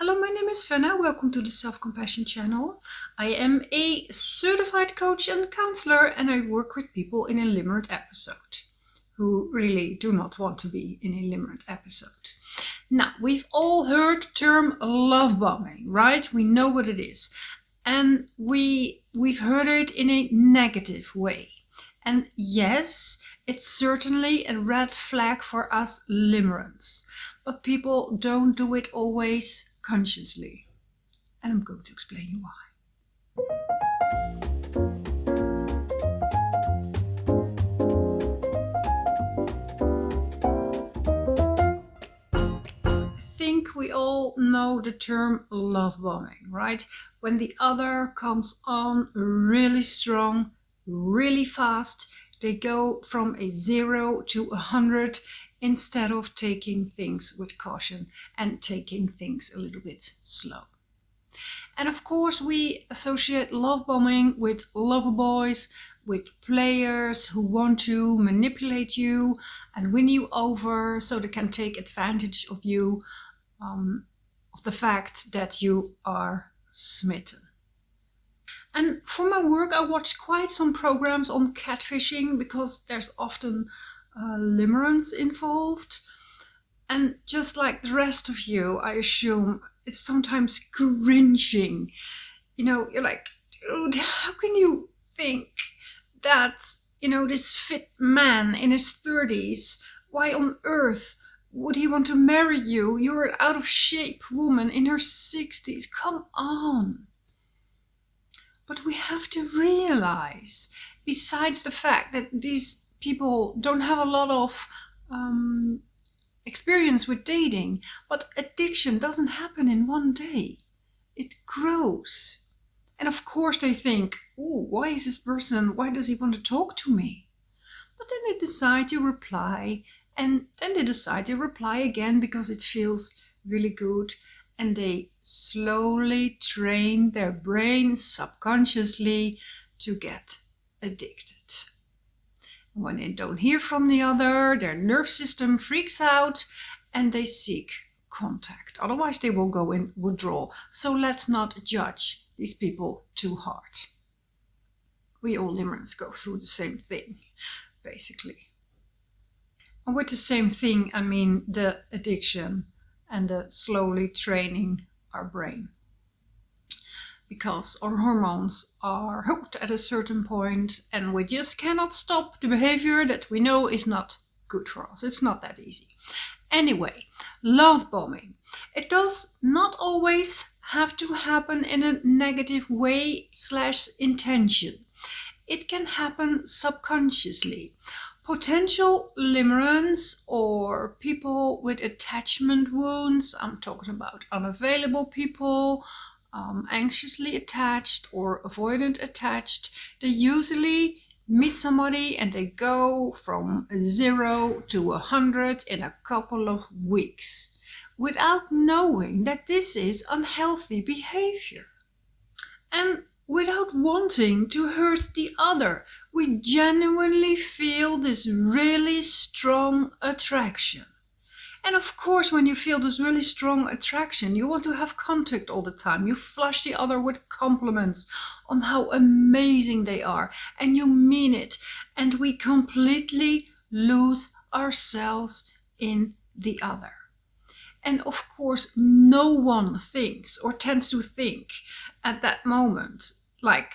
Hello, my name is Fenna. Welcome to the Self-Compassion channel. I am a certified coach and counselor, and I work with people in a limerent episode who really do not want to be in a limerent episode. Now, we've all heard the term love bombing, right? We know what it is. And we've heard it in a negative way. And yes, it's certainly a red flag for us limerents. But people don't do it always consciously. And I'm going to explain you why. I think we all know the term love bombing, right? When the other comes on really strong, really fast, they go from a 0 to 100 instead of taking things with caution and taking things a little bit slow. And of course, we associate love bombing with lover boys, with players who want to manipulate you and win you over so they can take advantage of you, of the fact that you are smitten. And for my work, I watch quite some programs on catfishing because there's often limerence involved. And just like the rest of you, I assume it's sometimes cringing. You know, you're like, dude, how can you think that, this fit man in his 30s, why on earth would he want to marry you? You're an out of shape woman in her 60s. Come on. But we have to realize, besides the fact that these people don't have a lot of experience with dating, but addiction doesn't happen in one day. It grows. And of course they think, oh, why is this person, why does he want to talk to me? But then they decide to reply, and then they decide to reply again because it feels really good. And they slowly train their brain subconsciously to get addicted. When they don't hear from the other, their nerve system freaks out and they seek contact. Otherwise, they will go in withdrawal. So let's not judge these people too hard. We all limerents go through the same thing, basically. And with the same thing, I mean the addiction and the slowly training our brain. Because our hormones are hooked at a certain point and we just cannot stop the behavior that we know is not good for us. It's not that easy. Anyway, love bombing. It does not always have to happen in a negative way / intention. It can happen subconsciously. Potential limerents or people with attachment wounds, I'm talking about unavailable people, anxiously attached or avoidant attached, they usually meet somebody and they go from 0 to 100 in a couple of weeks without knowing that this is unhealthy behavior. And without wanting to hurt the other, we genuinely feel this really strong attraction. And of course, when you feel this really strong attraction, you want to have contact all the time. You flush the other with compliments on how amazing they are, and you mean it. And we completely lose ourselves in the other. And of course, no one thinks or tends to think at that moment, like,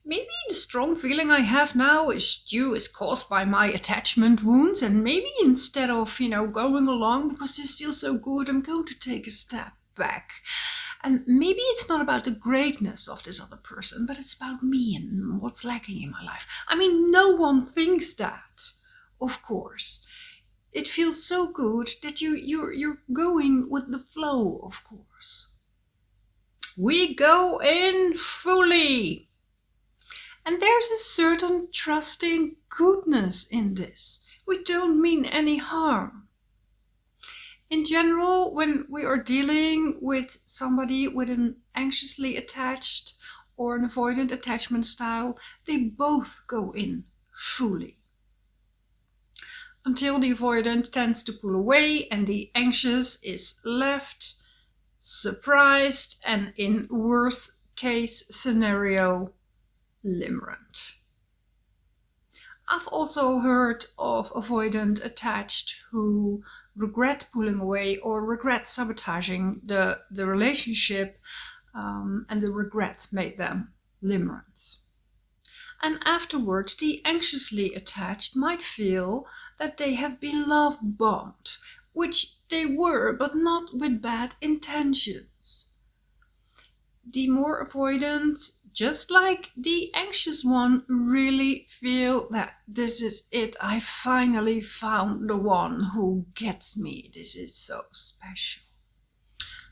maybe the strong feeling I have now is caused by my attachment wounds, and maybe instead of, going along because this feels so good, I'm going to take a step back. And maybe it's not about the greatness of this other person, but it's about me and what's lacking in my life. I mean, no one thinks that, of course. It feels so good that you're going with the flow, of course. We go in fully. And there's a certain trusting goodness in this. We don't mean any harm. In general, when we are dealing with somebody with an anxiously attached or an avoidant attachment style, they both go in fully. Until the avoidant tends to pull away and the anxious is left surprised, and in worst case scenario, limerent. I've also heard of avoidant attached who regret pulling away or regret sabotaging the relationship, and the regret made them limerents. And afterwards, the anxiously attached might feel that they have been love bombed, which they were, but not with bad intentions. The more avoidant, just like the anxious one, really feel that this is it. I finally found the one who gets me. This is so special.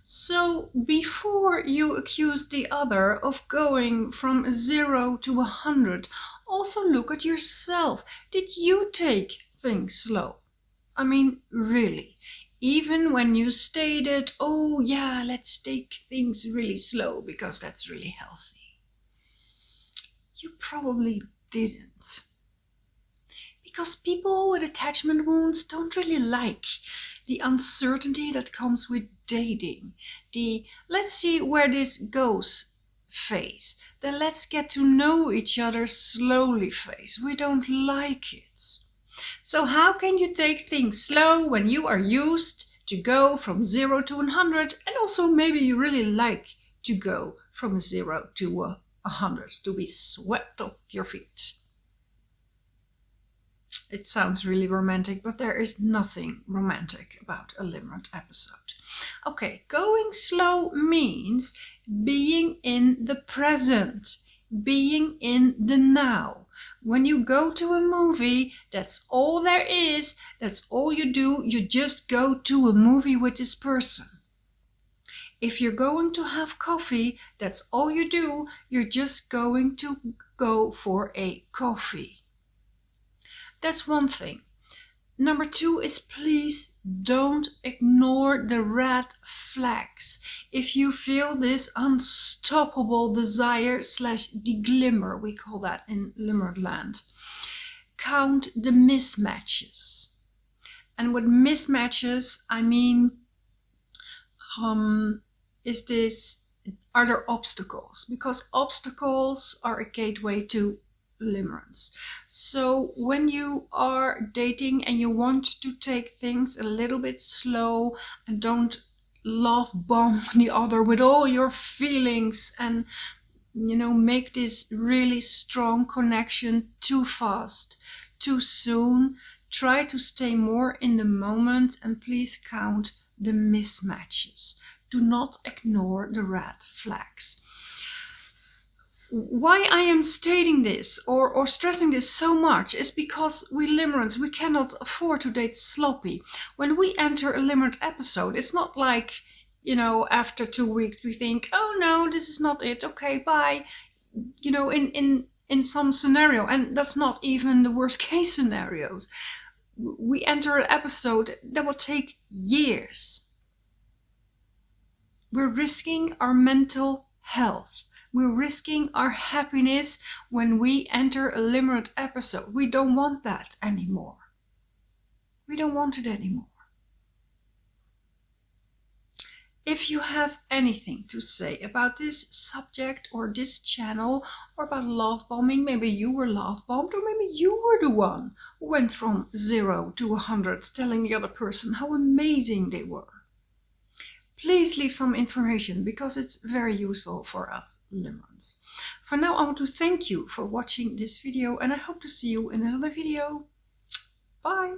So before you accuse the other of going from 0 to 100, also look at yourself. Did you take things slow? I mean, really. Even when you stated, oh yeah, let's take things really slow because that's really healthy. You probably didn't. Because people with attachment wounds don't really like the uncertainty that comes with dating, the let's see where this goes phase, the let's get to know each other slowly phase. We don't like it. So how can you take things slow when you are used to go from 0 to 100, and also maybe you really like to go from 0 to 100, to be swept off your feet? It sounds really romantic, but there is nothing romantic about a limerent episode. Okay, going slow means being in the present, being in the now. When you go to a movie, that's all there is, that's all you do, you just go to a movie with this person. If you're going to have coffee, that's all you do, you're just going to go for a coffee. That's one thing. Number 2 is please don't ignore the red flags. If you feel this unstoppable desire / the glimmer, we call that in limerent land, count the mismatches. And with mismatches, I mean, are there obstacles? Because obstacles are a gateway to limerence. So when you are dating and you want to take things a little bit slow and don't love bomb the other with all your feelings and make this really strong connection too fast, too soon, try to stay more in the moment and please count the mismatches. Do not ignore the red flags. Why I am stating this or stressing this so much is because we limerents, we cannot afford to date sloppy. When we enter a limerent episode, it's not like, after 2 weeks we think, oh no, this is not it, okay, bye. In some scenario, and that's not even the worst case scenarios. We enter an episode that will take years. We're risking our mental health. We're risking our happiness when we enter a limerent episode. We don't want that anymore. We don't want it anymore. If you have anything to say about this subject or this channel or about love bombing, maybe you were love bombed or maybe you were the one who went from 0 to 100 telling the other person how amazing they were. Please leave some information because it's very useful for us limerents. For now, I want to thank you for watching this video and I hope to see you in another video. Bye!